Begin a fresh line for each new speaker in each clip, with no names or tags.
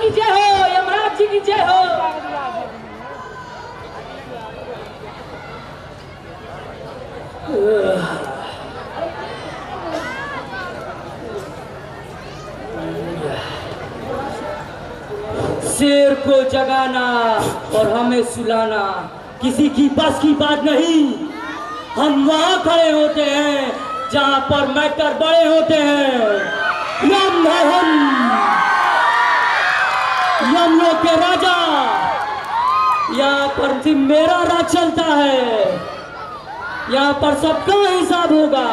की जय हो, यमराज जी की जय हो। शेर को जगाना और हमें सुलाना किसी की बस की बात नहीं। हम वहां खड़े होते हैं जहां पर मैटर बड़े होते हैं। यम है हम, यमलोक के राजा। यहाँ पर सिर्फ मेरा राज चलता है। यहाँ पर सबका हिसाब होगा,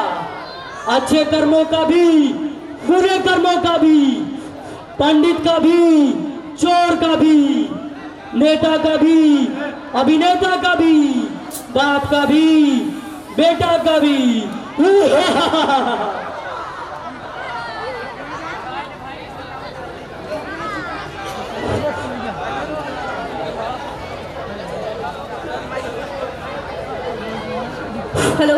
अच्छे कर्मों का भी, बुरे कर्मों का भी, पंडित का भी, चोर का भी, नेता का भी, अभिनेता का भी, बाप का भी, बेटा का भी। हेलो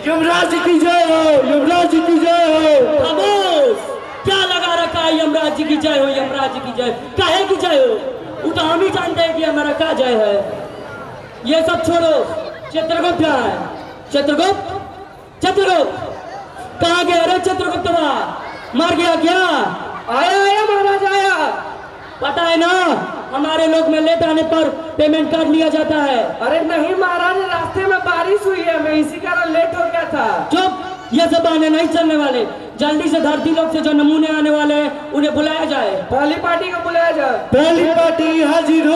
यमराज जी की जय हो, यमराज जी की जय हो।
खामोश, क्या लगा रखा है यमराज जी की जय हो, यमराज जी की जय। काहे की जय हो, वो तो हम ही जानते हैं कि हमारा क्या जय है। ये सब छोड़ो, चित्रगुप्त क्या है? चित्रगुप्त, चित्रगुप्त कहाँ गया रे चित्रगुप्त? मर गया क्या?
आया आया महाराज आया।
पता है ना, हमारे लोग में लेट आने पर पेमेंट काट लिया जाता है।
अरे नहीं महाराज, रास्ते में बारिश हुई है, मैं इसी कारण लेट हो गया था।
चुप, ये सब बहाने नहीं चलने वाले। जल्दी से धरती लोग से जो नमूने आने वाले हैं उन्हें बुलाया जाए।
पहली पार्टी को बुलाया जाए।
पहली पार्टी हाजिर हो।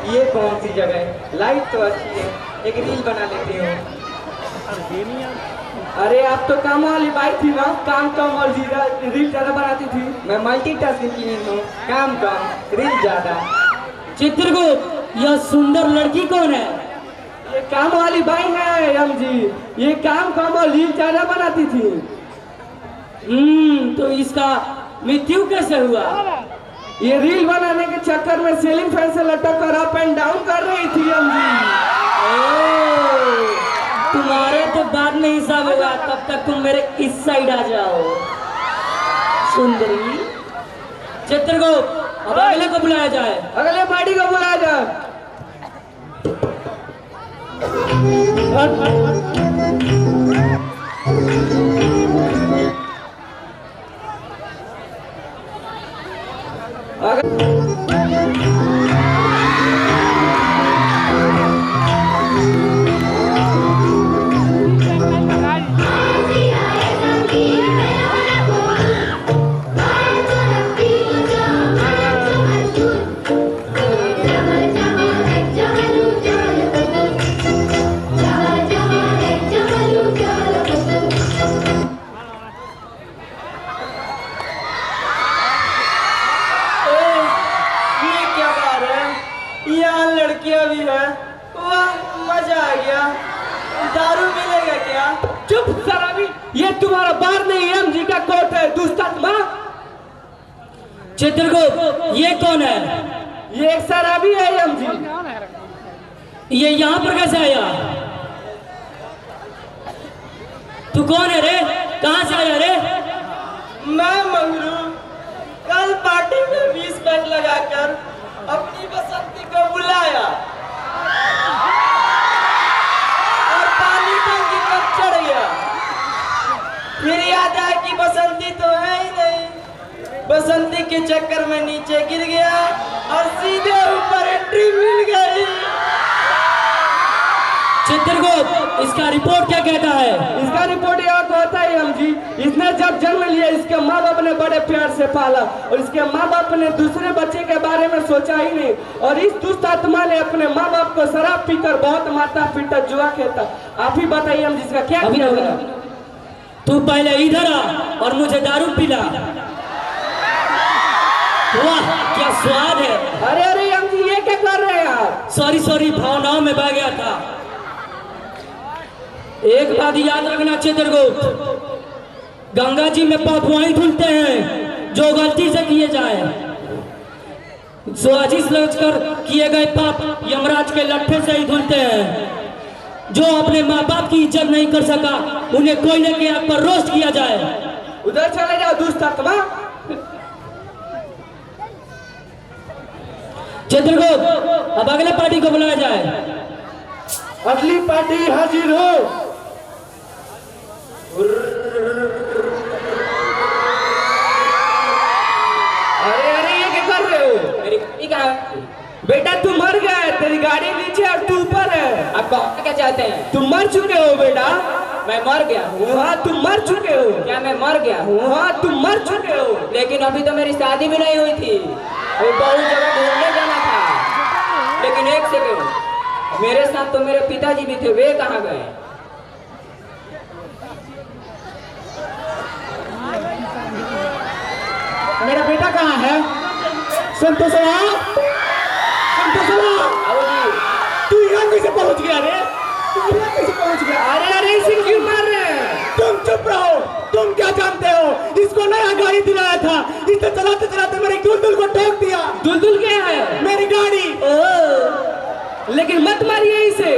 ये कौन सी जगह है? लाइट तो अच्छी है, एक रील बना लेती हूँ। अरे आप तो काम वाली बाई थी ना, काम कम और रील ज्यादा बनाती थी। मैं मल्टीटास्किंग की हूँ, काम कम रील ज्यादा।
चित्रगुप्त, यह सुंदर लड़की कौन है?
ये काम वाली बाई है यम जी, ये काम कम और रील ज्यादा बनाती थी।
तो इसका मृत्यु कैसे हुआ?
ये रील बनाने के चक्कर में सीलिंग फैन से लटक कर अप एंड डाउन कर रही थी यम जी।
तुम्हारे तो बाद में हिसाब होगा, तब तक तुम मेरे इस साइड आ जाओ। सुंदरी, चित्रगुप्त, अब अगले को बुलाया जाए।
अगले पार्टी को बुलाया जाए। लड़कियां भी है, वाह मजा आ गया। दारू मिलेगा क्या? चुप शराबी, ये तुम्हारा बार नहीं एम जी का कोट है दुष्टात्मा।
चित्रगुप्त, ये कौन है?
ये एक शराबी है एम जी।
ये यहाँ पर कैसे आया? तू कौन है रे? कहाँ से आया रे?
मैं मंगरू, कल पार्टी में 20 पैक लगाकर अपनी बसंती को बुलाया और पानी टंकी पर चढ़ गया। फिर याद आया कि बसंती तो है ही नहीं। बसंती के चक्कर में नीचे गिर गया और सीधे ऊपर एंट्री मिल गई।
चित्रगुप्त, इसका रिपोर्ट क्या कहता है?
इसका रिपोर्ट यह कहता है हम जी, इसने जब जन्म लिया इसके माँ बाप ने बड़े प्यार से पाला और इसके माँ बाप ने दूसरे बच्चे के बारे में सोचा ही नहीं और इस दुष्ट आत्मा है अपने माँ बाप को शराब पीकर बहुत मारता पीटा जुआ खेलता। आप ही बताइए हम जिसका क्या
अभी
किया
ना
होगा?
तू पहले इधर आ और मुझे दारू पिला। वाह क्या स्वाद है।
अरे अरे हम जी ये क्या कर रहे हैं आप?
सॉरी सॉरी, भावनाओं में बह गया था। एक बात याद रखना चित्रगुप्त, गंगा जी में पाप वहीं धुलते हैं जो गलती से किए जाए। साजिश रचकर किए गए पाप यमराज के लट्ठे से ही धुलते हैं। जो अपने माँ बाप की इज्जत नहीं कर सका उन्हें कोयले के आग पर रोस्ट किया जाए।
उधर चले जाओ दुष्ट आत्मा।
चित्रगुप्त अब अगले पार्टी को बुलाया जाए।
अगली पार्टी हाजिर हो।
अरे अरे ये क्या कर रहे हो? मेरी गाड़ी कहाँ है? बेटा तू मर गया है, तेरी गाड़ी नीचे और तू ऊपर है।
आप कहना क्या चाहते हैं?
तुम मर चुके हो बेटा।
मैं मर गया हूँ?
हाँ तुम मर चुके हो।
क्या मैं मर गया हूँ?
हाँ तुम मर चुके हो।
लेकिन अभी तो मेरी शादी भी नहीं हुई थी। अभी बहुत जगह घूमने जाना था। लेकिन एक सेकंड, मेरे साथ तो मेरे पिताजी भी थे, वे कहाँ गए?
मेरा बेटा कहाँ है? संतोषवा, संतोषवा,
आओ जी।
तू यहाँ कैसे पहुँच गया रे? तू यहाँ कैसे पहुँच गया?
अरे अरे इसे क्यों मार रहे हैं?
तुम चुप रहो। तुम क्या जानते हो? इसको नया गाड़ी दिलाया था, इसे चलाते चलाते मेरी दुलदुल को ठोक दिया।
दुलदुल क्या है?
मेरी गाड़ी।
लेकिन मत मारिए इसे।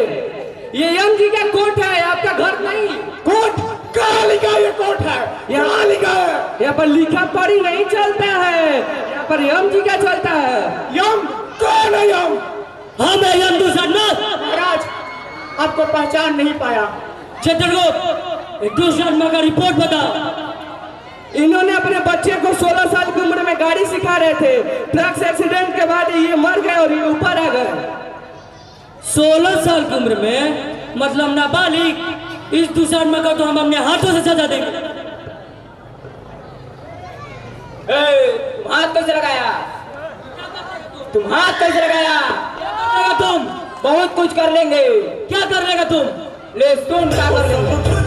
ये यम जी का कोर्ट है, आपका घर नहीं।
कोर्ट? कहाँ लिखा है ये कोर्ट है? यहाँ लिखा है।
यहाँ पर लिखा पढ़ी नहीं चलता है, यहाँ पर यम जी का चलता है।
यम? कौन है यम?
हम है यम दुष्यंत।
महाराज आपको पहचान नहीं पाया।
चित्रगुप्त एक दुष्यंत का रिपोर्ट बता।
इन्होंने अपने बच्चे को 16 साल की उम्र में गाड़ी सिखा रहे थे। ट्रक से एक्सीडेंट के बाद ये मर गए और ये ऊपर आ गए।
16 साल की उम्र में, मतलब नाबालिग। इस दुष्यंत का तो हम अपने हाथों से सजा देंगे।
तुम हाथ कैसे लगाया? तुम हाथ कैसे लगाया?
क्या करेगा तुम?
बहुत कुछ कर लेंगे।
क्या कर लेगा तुम?
ले सुन क्या कर लेंगे।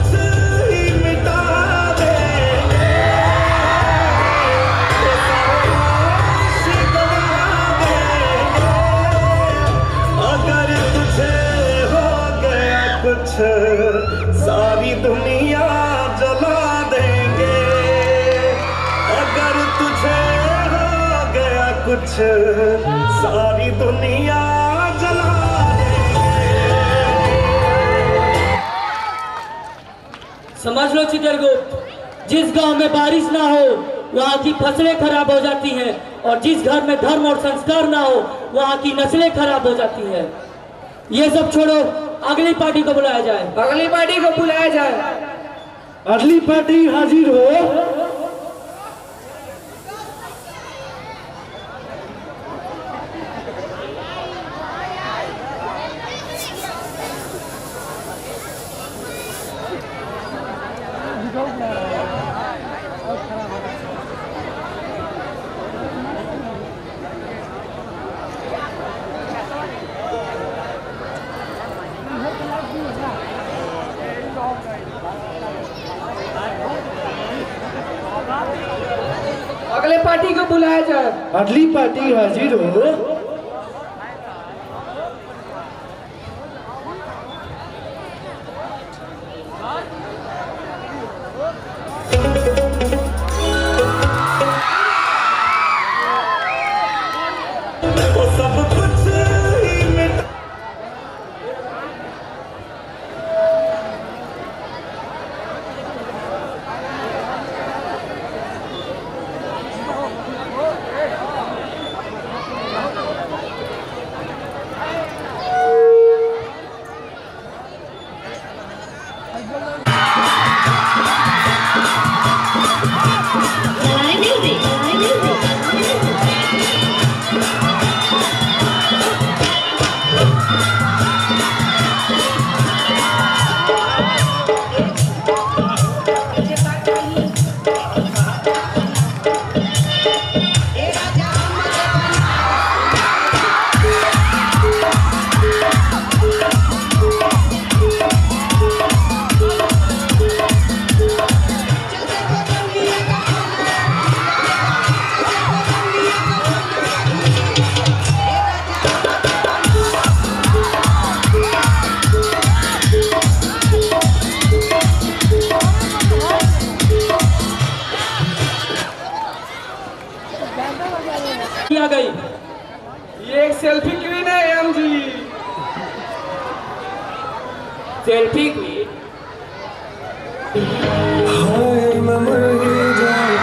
अगर तुझे हो गया कुछ सारी दुनिया जला देंगे। अगर तुझे हो गया कुछ सारी दुनिया जला
समझ लो चित्रगुप्त, जिस गांव में बारिश ना हो वहाँ की फसलें खराब हो जाती हैं, और जिस घर में धर्म और संस्कार ना हो वहाँ की नस्लें खराब हो जाती हैं। ये सब छोड़ो, अगली पार्टी को बुलाया जाए।
अगली पार्टी को बुलाया जाए।
अगली पार्टी हाजिर हो।
अगले पार्टी को बुलाया जाए।
अगली पार्टी हाजिर हो।
सेल्फी की।
हाय मैं मर ही जाऊं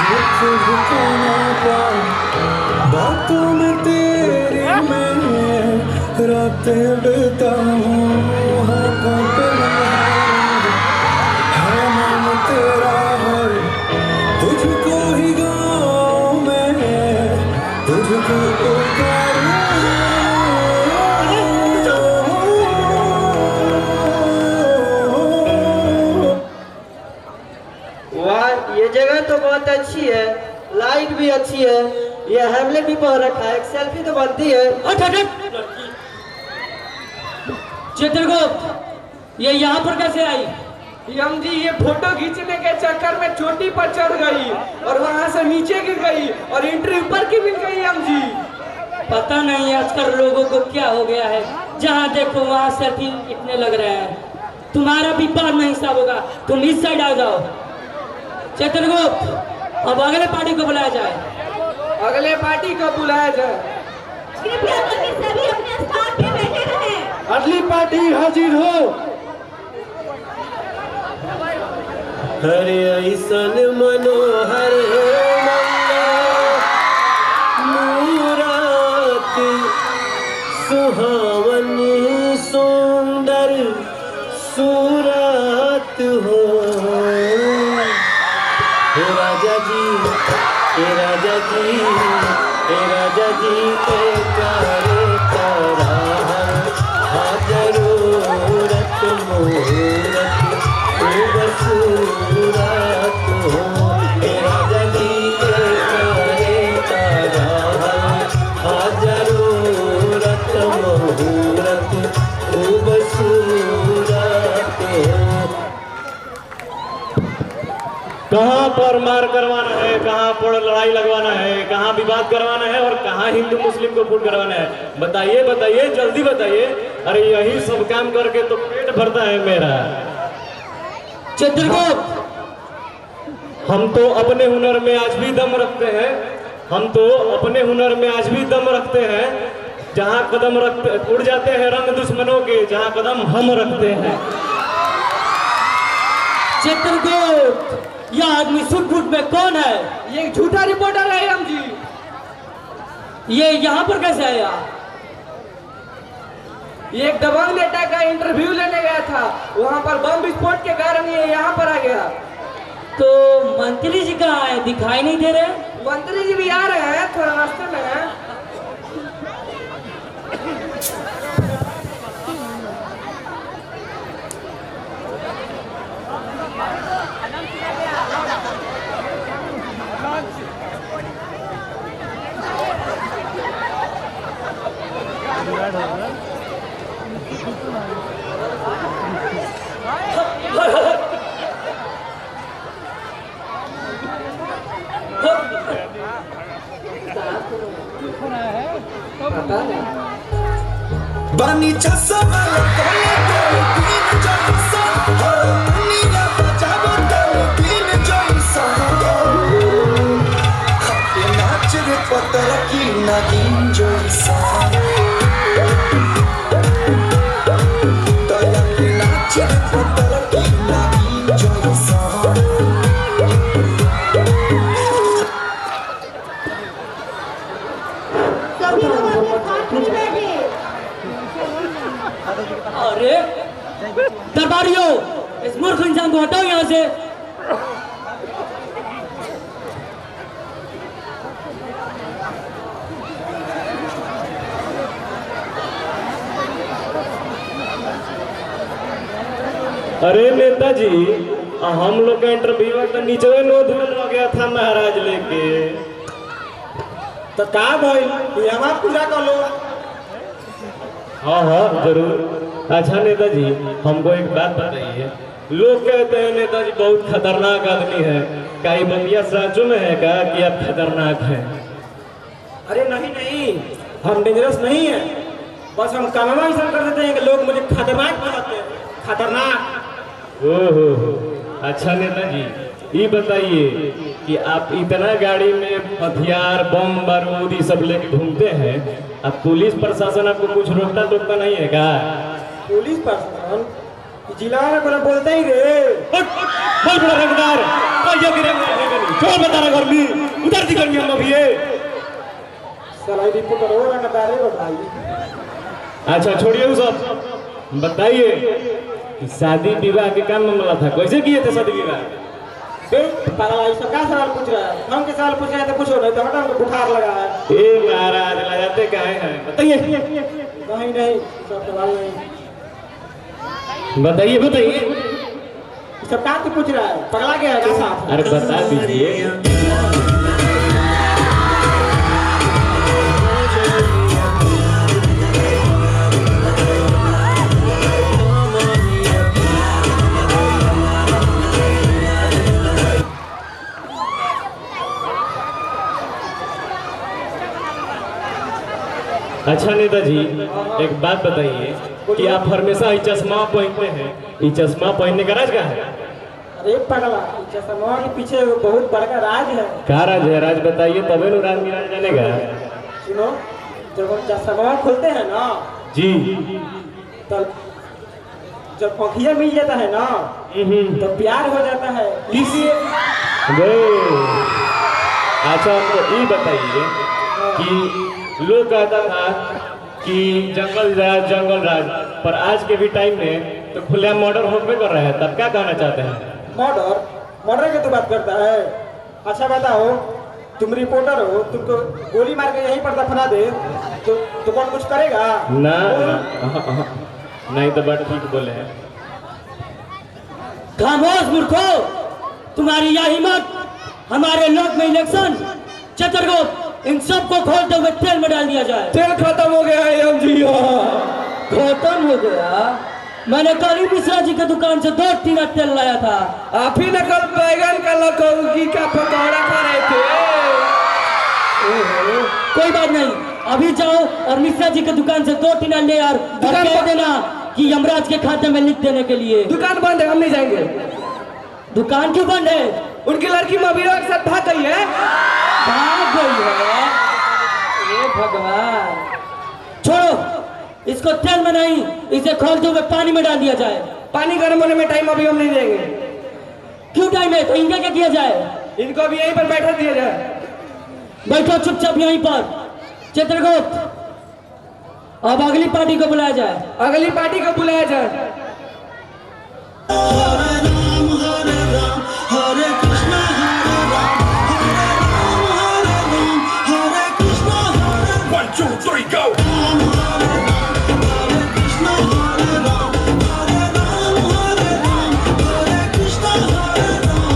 जो तुझको ना पाऊं, बातों में तेरी मैं रातें बिताऊं, हाँ कांपना है नाम तेरा है, तुझको ही गाऊं मैं, तुझको पुकारूं।
वाह, ये जगह तो बहुत अच्छी है, लाइट भी अच्छी है, ये हेमलेट भी पहन रखा है, एक सेल्फी तो बनती है।
हट हट हट। चित्रगुप्त, ये यहाँ पर कैसे आई?
यम जी ये फोटो खींचने के चक्कर में चोटी पर चढ़ गई और वहां से नीचे गिर गई और एंट्री ऊपर की मिल गई यम जी।
पता नहीं आजकल लोगों को क्या हो गया है, जहाँ देखो वहाँ सेल्फी इतने लग रहे हैं। तुम्हारा भी बाद में हिसाब होगा, तुम इस साइड आ जाओ। चित्रगुप्त, अब अगले पार्टी को बुलाया जाए।
अगले पार्टी को बुलाया जाए।
कृपया करके सभी अपने स्थान पे बैठे रहें।
अगली पार्टी हाजिर हो।
हरे ऐसन मनोहर मूरत, सुहावन सुंदर सूरत हो। हे राजा जी, हे राजा जी, हे राजा जी के प्यारे तारा हाँ जरूरत मूरत खूबसूरत हो। हे राजा जी के प्यारे तारा हाँ जरूरत मूरत खूबसूरत हो।
कहाँ पर मार करवाना है, कहाँ पर लड़ाई लगवाना है, कहाँ विवाद करवाना है और कहाँ हिंदू मुस्लिम को फूट करवाना है, बताइए बताइए, जल्दी बताइए। अरे यही सब काम करके तो पेट भरता है मेरा।
चित्रगुप्त,
हम तो अपने हुनर में आज भी दम रखते हैं, हम तो अपने हुनर में आज भी दम रखते हैं। जहाँ कदम रखते उड़ जाते हैं रंग दुश्मनों के, जहाँ कदम हम रखते हैं।
चित्रगुप्त, यह आदमी सुटफुट में कौन है?
ये एक झूठा रिपोर्टर है यम जी।
ये यहाँ पर कैसे आया?
ये एक दबंग नेता का इंटरव्यू लेने गया था, वहाँ पर बम विस्फोट के कारण ये यहाँ पर आ गया।
तो मंत्री जी कहाँ है, दिखाई नहीं दे रहे?
मंत्री जी भी आ रहे हैं, थोड़ा रास्ते में है।
Bani chasa wala kole kole pin jaisa, ho niya bajabo kole pin jaisa, ye naach re patara ki nagin jaisa, daya ki naach re patara ki nagin jaisa.
सभी लोग अपने स्थान पे बैठे।
अरे दरबारियों, इस मूर्ख इंसान को हटाओ यहाँ से।
अरे नेताजी, हम लोग का इंटरव्यू तो नीचे नो धुल हो गया था महाराज लेके।
तो का भाई ये हमारा पूरा कर लो।
हाँ हाँ जरूर। अच्छा नेताजी, हमको एक बात बताइए। लोग कहते हैं नेताजी बहुत खतरनाक आदमी है, क्या ये बतिया सच में है क्या कि आप खतरनाक हैं?
अरे नहीं नहीं, हम डेंजरस नहीं है, बस हम काम ऐसा कर देते हैं कि लोग मुझे खतरनाक बनाते हैं। खतरनाक।
ओहो, अच्छा नेताजी, ये बताइए कि आप इतना गाड़ी में हथियार बम बारूद ये सब लेके घूमते हैं, अब पुलिस प्रशासन आपको कुछ रोकता टोकता नहीं है क्या?
पुलिस पर्सन जिला में कोई बोलते ही रे
बोल बड़ा रंगदार कहियो कि रंगदार है नहीं छोड़ बता रहा गर्मी उधर दी गर्मी हम अभी ये
सलाई रिपोर्ट करो रंगदार है भाई।
अच्छा छोड़िए वो सब बताइए कि शादी विवाह के काम मामला था कैसे किए थे शादी विवाह?
पागल ऐसा क्या सवाल पूछ रहा है? हम के सवाल पूछ रहे हैं तो पूछो नहीं तो हटा हमको बुखार लगा है।
ए महाराज ला जाते काहे हैं बताइए
नहीं सब सवाल नहीं
बताइए बताइए
सब क्या तू पूछ रहा है? पगला गया है क्या साहब?
अरे बता दीजिए। अच्छा नेताजी एक बात बताइए कि आप हमेशा ये चश्मा पहनते हैं, ये चश्मा पहनने का राज क्या है?
अरे पगला चश्मा के पीछे बहुत बड़ा राज है।
क्या राज है? राज बताइए तबे नु राज मिराज जानेगा।
सुनो जब हम चश्मा खोलते हैं ना
जी
तो जब पंखिया मिल जाता है ना तो प्यार हो जाता है इसलिए।
अच्छा तो ये बताइए कि लोग कहता था कि जंगल राज पर आज के भी टाइम में तो खुले मर्डर होने कर रहा है, तब क्या कहना चाहते हैं?
मर्डर की तो बात करता है। अच्छा बताओ तुम रिपोर्टर हो, तुमको गोली मार के यहीं पर दफना दे तो कौन कुछ करेगा?
ना नहीं तो बट ठीक बोले हैं।
खामोश मूर्खो, तुम्हारी यह हिम्मत हमारे लोक में इलेक्शन चित्रगुप्त इन सबको खोलते हुए तेल में डाल दिया जाए।
तेल खत्म हो गया है हम जी।
खत्म हो गया? मैंने कल ही मिश्रा जी के दुकान से 2 टीना तेल लाया था।
आप ही ने कल बैगन का लकौकी का पकौड़ा खा रहे थे।
कोई बात नहीं, अभी जाओ और मिश्रा जी के दुकान से 2 टीना ले और कह देना कि यमराज के खाते में लिख देने के लिए।
दुकान बंद है, हम नहीं जाएंगे।
दुकान क्यों बंद है?
उनकी लड़की मबीरों के साथ भाग गई है।
भाग गई है? हे भगवान, छोड़ो इसको तेल में नहीं, इसे खोलते हुए पानी में डाल दिया जाए।
पानी गर्म होने में टाइम अभी हम नहीं देंगे।
क्यों टाइम है? तो इनका क्या किया जाए?
इनको भी यहीं पर बैठा दिया जाए।
बैठो चुपचाप यहीं पर। चित्रगुप्त अब अगली पार्टी को बुलाया जाए।
अगली पार्टी को बुलाया जाए।
Hare Krishna Hare Ram Hare Ram Hare Krishna Hare 1 2 3 go Hare Krishna Hare Ram Hare Ram Hare Ram Hare Krishna Hare Ram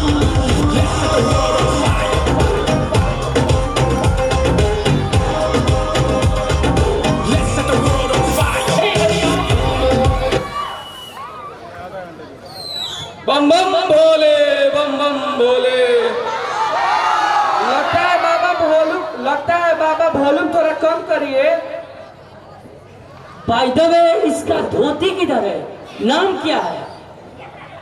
Let's set the world on fire Let's set the world on fire
बम बम भोले बम बम भोले। लगता है बाबा volume थोड़ा कम करिए।
By the way इसका धोती किधर है? नाम क्या है?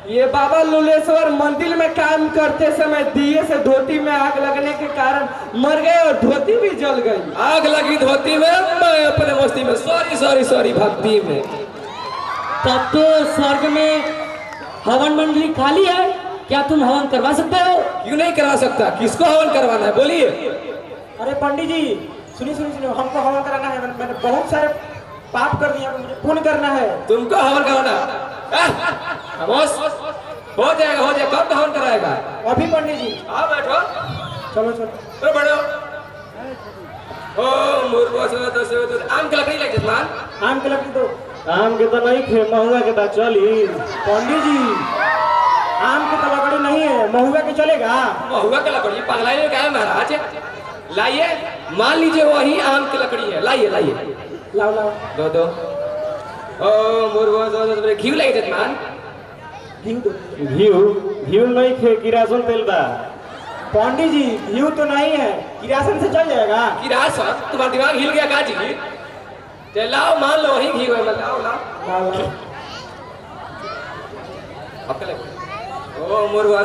ये बाबा लुलेश्वर मंदिर में काम करते समय दिए से धोती में आग लगने के कारण मर गए और धोती भी जल गई। आग लगी धोती में, मैं अपने मस्ती में सॉरी भक्ति में।
तब तो स्वर्ग में हवन मंडली खाली है, क्या तुम हवन करवा सकते हो?
क्यों नहीं करवा सकता? किसको हवन करवाना है बोलिए।
अरे पंडित जी सुनिए हमको हवन कराना है। मैंने बहुत सारे पाप कर दिया, मुझे पुण्य करना है।
तुमको हवन करवाना? खामोश, हो जाएगा। कब हवन कराएगा?
अभी पंडित जी
आओ बैठो।
चलो
अरे बैठो। ओ मुर्गो से आम की लकड़ी लग जजमान।
आम के लकड़ी दो।
आम के तो नहीं थे, महुआ के तो चली।
पंडित जी आम के तो लकड़ी नहीं है, महुआ के चलेगा?
महुआ की लकड़ी पगलाई में क्या है महाराज? लाइए, मान लीजिए वही आम की लकड़ी है। लाइए
लाओ
दो। ओ मुर्गो से घी लगे जजमान।
घी नहीं थे, किरासन तेल बा।
पंडित जी घी तो नहीं है, किरासन से चल जाएगा?
किरासन? तुम्हारा दिमाग हिल गया का जी? लाओ, मान लो वही घी लाओ। ओ मुर्गा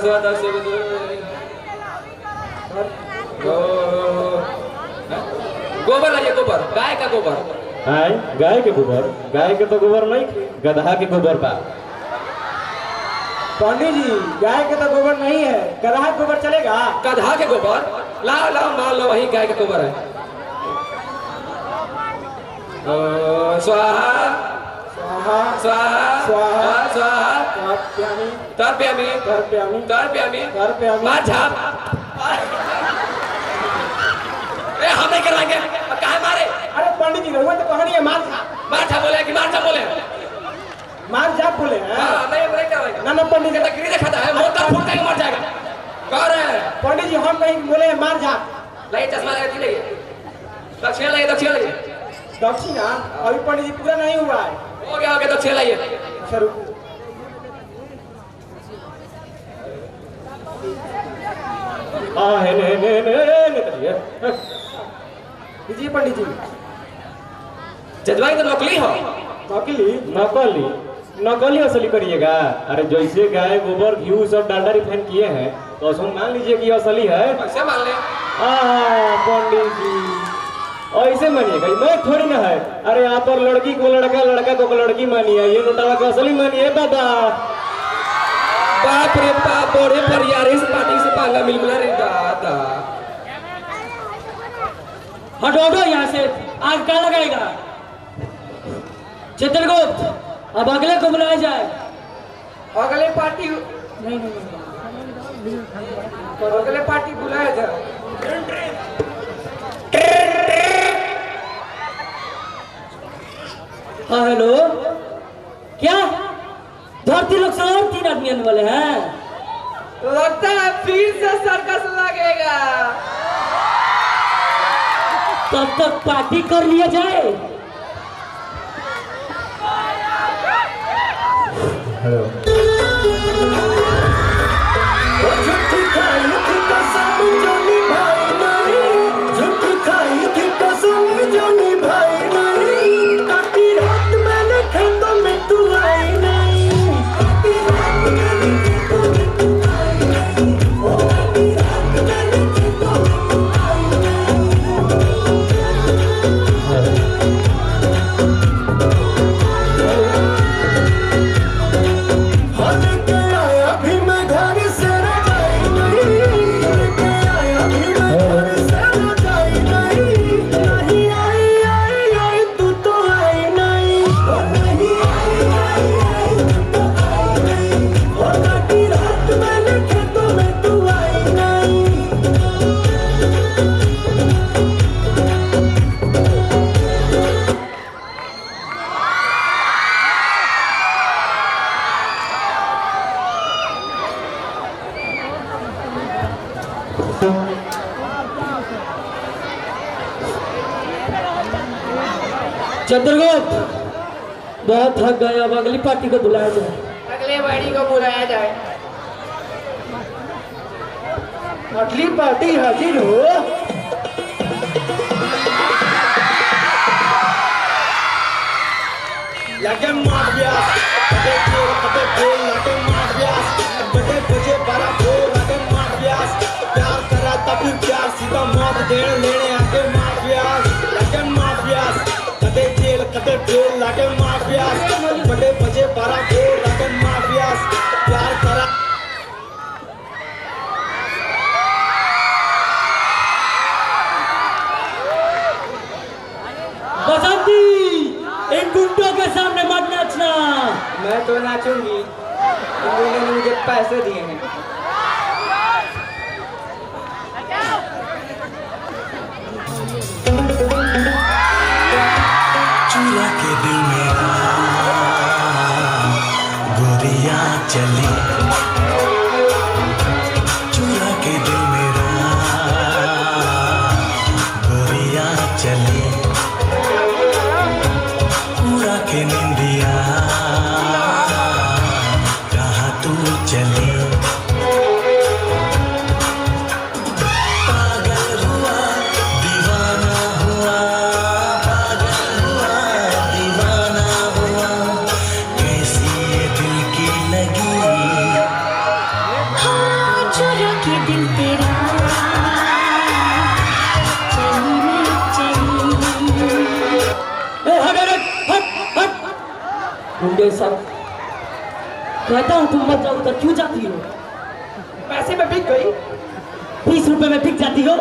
गोबर लाइए, गोबर, गाय का गोबर।
आय गाय के गोबर, गाय के तो गोबर नहीं, गधा के गोबर बा।
पंडित जी गाय के तो गोबर नहीं है, गधा के गोबर चलेगा?
गधा के गोबर लाओ लाओ मान लो वही गाय का गोबर है। स्वाहा
स्वाहा
स्वाहा
स्वाहा
स्वाहा
तर्पयामि
तर्पयामि
तर्पयामि
तर्पयामि
तर्पयामि।
मार झाप। हम नहीं करवाएंगे, अब कहाँ मारे?
अरे पंडित जी रहुआ तो कहानी है मार
मार बोले कि मार बोले?
मार झाप बोले हैं।
हाँ नहीं नहीं करवाएंगे।
ना ना पंडित जी,
गिरी दिखाता है, मोटा फूट के मर जाएगा। कह रहे हैं
पंडित जी हम कहीं बोले हैं मार झाप।
लाइए चश्मा लगा दीजिए, दक्षिणा लाइए, दक्षिणा लाइए।
दक्षिणा अभी पंडित जी पूरा नहीं हुआ है।
हो गया दक्षिणा लाइए।
अच्छा रुको। लीजिए पंडित जी।
जजवाई तो नकली हो।
नकली?
नकली नकली असली करिएगा? अरे जैसे गाय गोबर घी सब डालडा रिफाइन किए हैं तो उसमें मान लीजिए कि असली है।
कैसे मान ले?
पंडित जी ऐसे मानिएगा, मैं थोड़ी ना है। अरे यहाँ पर लड़की को लड़का, लड़का को लड़की मानिए, ये नोटावा को असली मानिए बाबा।
बाप रे बाप, बड़े पर यार इस पार्टी से पांगा मिल मिला रे दादा।
हटो यहाँ से, आग क्या लगाएगा? चित्रगुप्त अब अगले को बुलाया जाए।
अगले पार्टी नहीं अगले पार्टी बुलाया जाए।
हाँ हेलो, क्या धरती लोग से और 3 आदमी आने वाले हैं?
लगता है फिर से सर्कस लगेगा।
तब तक पार्टी कर लिया जाए। चंद्रगुप्त बहुत थक गए, अब अगली पार्टी को बुलाया जाए।
अगले पार्टी को बुलाया जाए।
अगली पार्टी हाजिर हो। लगे माफिया, लगे खेल, लगे माफिया, बड़े बजे बड़ा बोल, लगे माफिया, प्यार करा तब प्यार सीधा मौत देने लेने आके माफिया, लगे माफिया, कदे खेल, लगे माफिया, बड़े बजे बड़ा बोल, लगे माफिया, प्यार करा।
बसंती, इन गुंडों के सामने मत नाचना।
मैं तो नाचूंगी, इन लोगों ने मुझे पैसे दिए हैं।
चूल्हा के दिल में गोरिया चली, चूल्हा के दिल में गोरिया चली, पूरा के निंदिया कहाँ तू चली। पागल हुआ दीवाना हुआ, पागल हुआ दीवाना हुआ, कैसी ये दिल की लगी।
हाँ चुरा के दिल तेरा चली मैं चली।
मुंडे सब कहता हूँ तुम मत जाओ उधर, क्यों जाती हो?
पैसे में बिक गई।
20 रुपए में बिक जाती हो?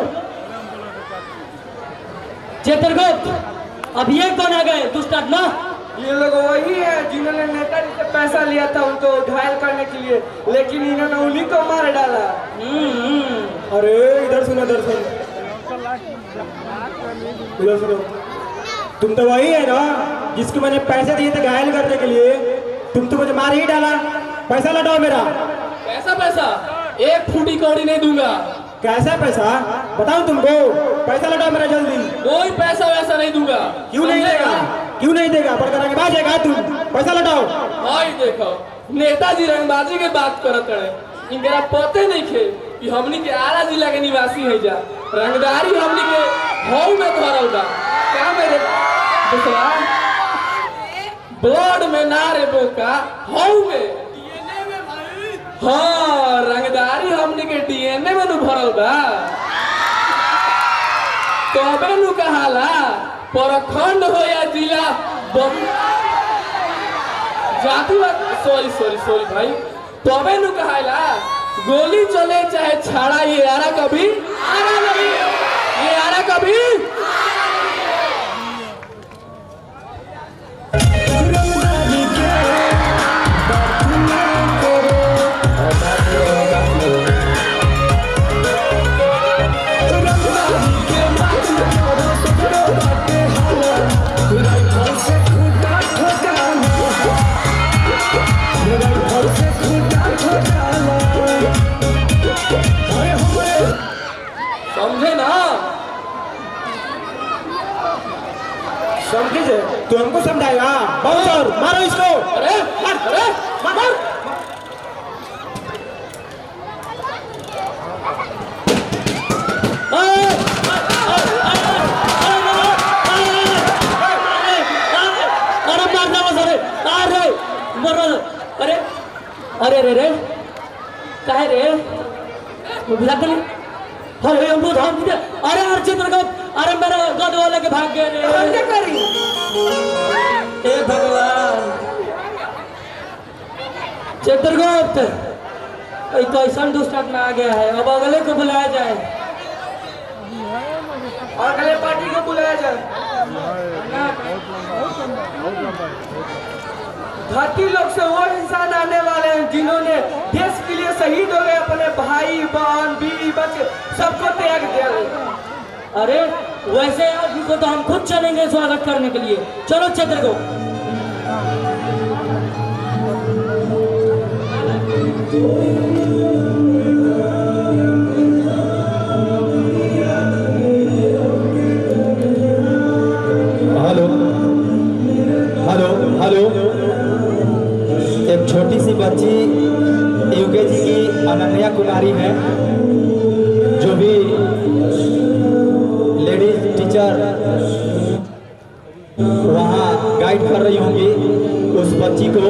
चित्रगुप्त, अब ये कौन आ गए दुष्ट आत्मा?
ये लोग वही है जिन्होंने नेताजी से पैसा लिया था उनको घायल करने के लिए, लेकिन इन्होंने उन्हीं को मार डाला।
अरे इधर सुनो, इधर सुनो, इधर सुनो। तुम तो वही है ना जिसको मैंने पैसे दिए थे घायल करने के लिए, तुम तो मुझे मार ही डाला। पैसा लौटाओ मेरा।
पैसा पैसा एक फूटी कौड़ी नहीं दूंगा।
कैसा पैसा बताओ तुमको? पैसा लौटाओ मेरा जल्दी।
कोई पैसा वैसा नहीं दूंगा।
क्यों नहीं देगा? क्यों नहीं देगा? पढ़ के बाद जाएगा तुम। पैसा लौटाओ।
भाई देखो नेताजी रंगबाजी के बात करत रहे, इनकरा पते नहीं खे कि हमनी के आरा जिला के निवासी है जा। रंगदारी हमनी के हौ में धरल बा। क्या मेरे दूसरा बोर्ड में ना रे बोका, हौ में हाँ रंगदारी हमनी के डीएनए में नु भरल बा। तबे नु कहाला प्रखंड हो या जिला जातिवाद, सॉरी भाई, तबे नु कहाला गोली चले चाहे छाड़ा, ये आरा कभी आरा नहीं, ये आरा कभी समझे ना?
समझे? तू हमको समझाएगा? बहुत और मारो इसको।
अरे मार, अरे मार, मार।
अरे अरे रे रे काहे रे बुझाते नहीं? अरे अमरूद हम किधर? अरे यार चित्रगुप्त, अरे मेरा गद वाले के भाग गए रे।
क्या करी?
हे भगवान चित्रगुप्त, कैसा दुष्ट आत्मा आ गया है। अब अगले को बुलाया जाए।
अगले पार्टी को बुलाया जाए। धरती लोग से वो इंसान आने वाले हैं जिन्होंने देश के लिए शहीद हो गए, अपने भाई बहन बीवी बच्चे सबको त्याग दिया।
अरे वैसे आदमी को तो हम खुद चलेंगे स्वागत करने के लिए। चलो चित्रगुप्त।
हेलो हेलो हेलो, एक छोटी सी बच्ची यूकेजी की अनन्या कुमारी है, जो भी लेडीज टीचर वहाँ गाइड कर रही होंगी, उस बच्ची को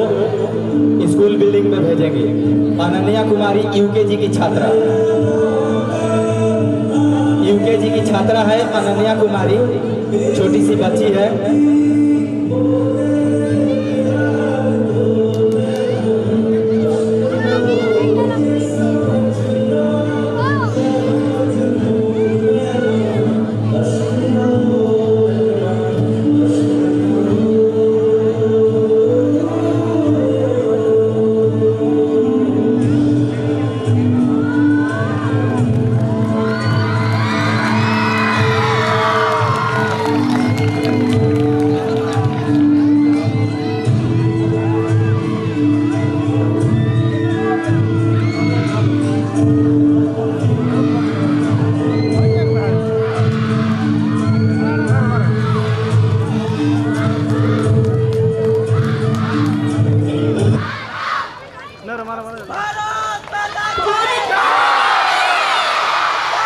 स्कूल बिल्डिंग में भेजेंगे। अनन्या कुमारी यूकेजी की छात्रा, यूकेजी की छात्रा है अनन्या कुमारी, छोटी सी बच्ची है।